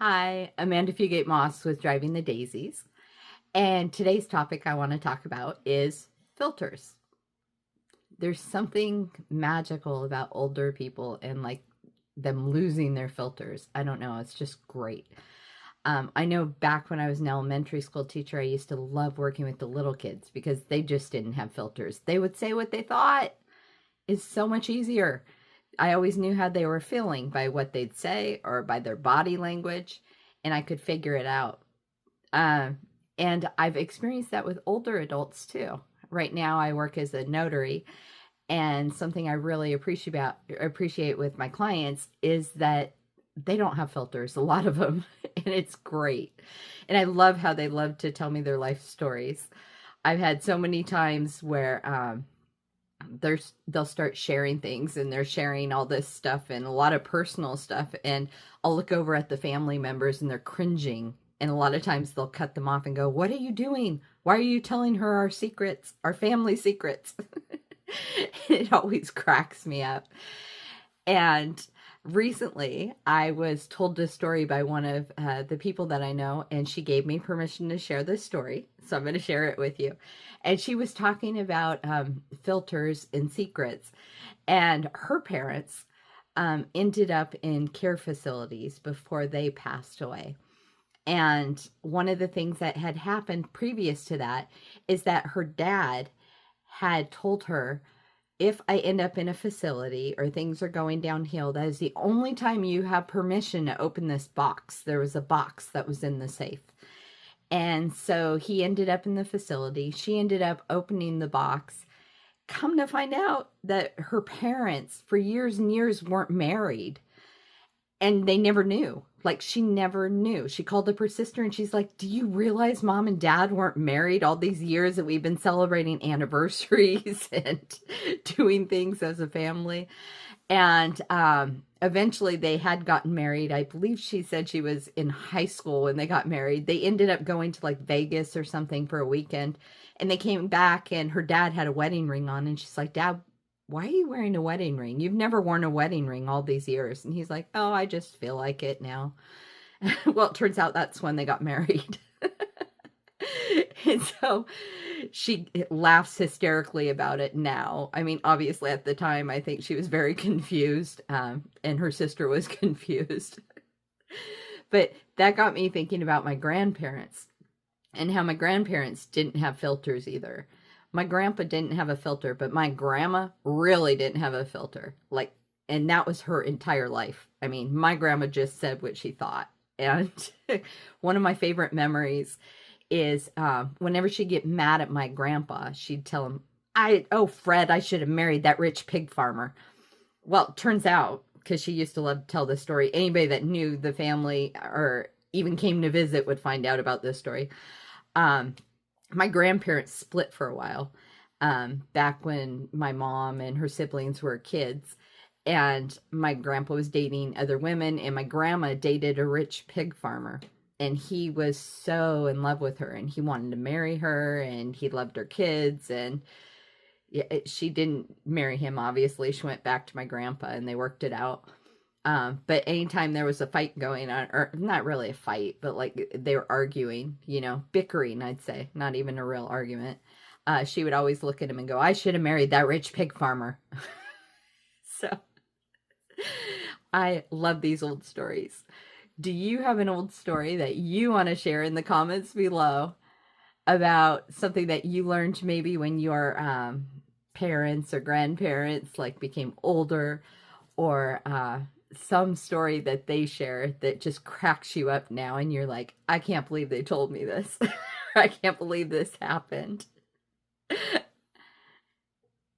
Hi, Amanda Fugate Moss with Driving the Daisies. And today's topic I want to talk about is filters. There's something magical about older people and like them losing their filters. I don't know, it's just great. I know back when I was an elementary school teacher, I used to love working with the little kids because they just didn't have filters. They would say what they thought. Is so much easier. I always knew how they were feeling by what they'd say or by their body language, and I could figure it out. Um, and I've experienced that with older adults too. Right now, I work as a notary, and something I really appreciate with my clients is that they don't have filters, a lot of them, and it's great. And I love how they love to tell me their life stories. I've had so many times where they'll start sharing things and they're sharing all this stuff and a lot of personal stuff, and I'll look over at the family members and they're cringing, and a lot of times they'll cut them off and go, what are you doing? Why are you telling her our secrets, our family secrets? It always cracks me up. And recently I was told this story by one of the people that I know, and she gave me permission to share this story, so I'm going to share it with you. And she was talking about filters and secrets, and her parents ended up in care facilities before they passed away. And one of the things that had happened previous to that is that her dad had told her, if I end up in a facility or things are going downhill, that is the only time you have permission to open this box. There was a box that was in the safe. And so he ended up in the facility. She ended up opening the box. Come to find out that her parents for years and years weren't married. And they never knew. Like, she never knew. She called up her sister and she's like, do you realize mom and dad weren't married all these years that we've been celebrating anniversaries and doing things as a family? And eventually they had gotten married. I believe she said she was in high school when they got married. They ended up going to like Vegas or something for a weekend. And they came back and her dad had a wedding ring on. And she's like, Dad, why are you wearing a wedding ring? You've never worn a wedding ring all these years. And he's like, oh, I just feel like it now. Well, it turns out that's when they got married. And so she laughs hysterically about it now. I mean, obviously at the time, I think she was very confused, and her sister was confused. But that got me thinking about my grandparents and how my grandparents didn't have filters either. My grandpa didn't have a filter, but my grandma really didn't have a filter. Like, and that was her entire life. I mean, my grandma just said what she thought. And one of my favorite memories is whenever she'd get mad at my grandpa, she'd tell him, Fred, I should have married that rich pig farmer. Well, it turns out, because she used to love to tell this story, anybody that knew the family or even came to visit would find out about this story. My grandparents split for a while, back when my mom and her siblings were kids, and my grandpa was dating other women, and my grandma dated a rich pig farmer, and he was so in love with her, and he wanted to marry her, and he loved her kids, and she didn't marry him, obviously. She went back to my grandpa, and they worked it out. But anytime there was a fight going on, or not really a fight, but like they were arguing, bickering, I'd say, not even a real argument, she would always look at him and go, I should have married that rich pig farmer. So I love these old stories. Do you have an old story that you want to share in the comments below about something that you learned maybe when your parents or grandparents like became older, or some story that they share that just cracks you up now and you're like, I can't believe they told me this. I can't believe this happened.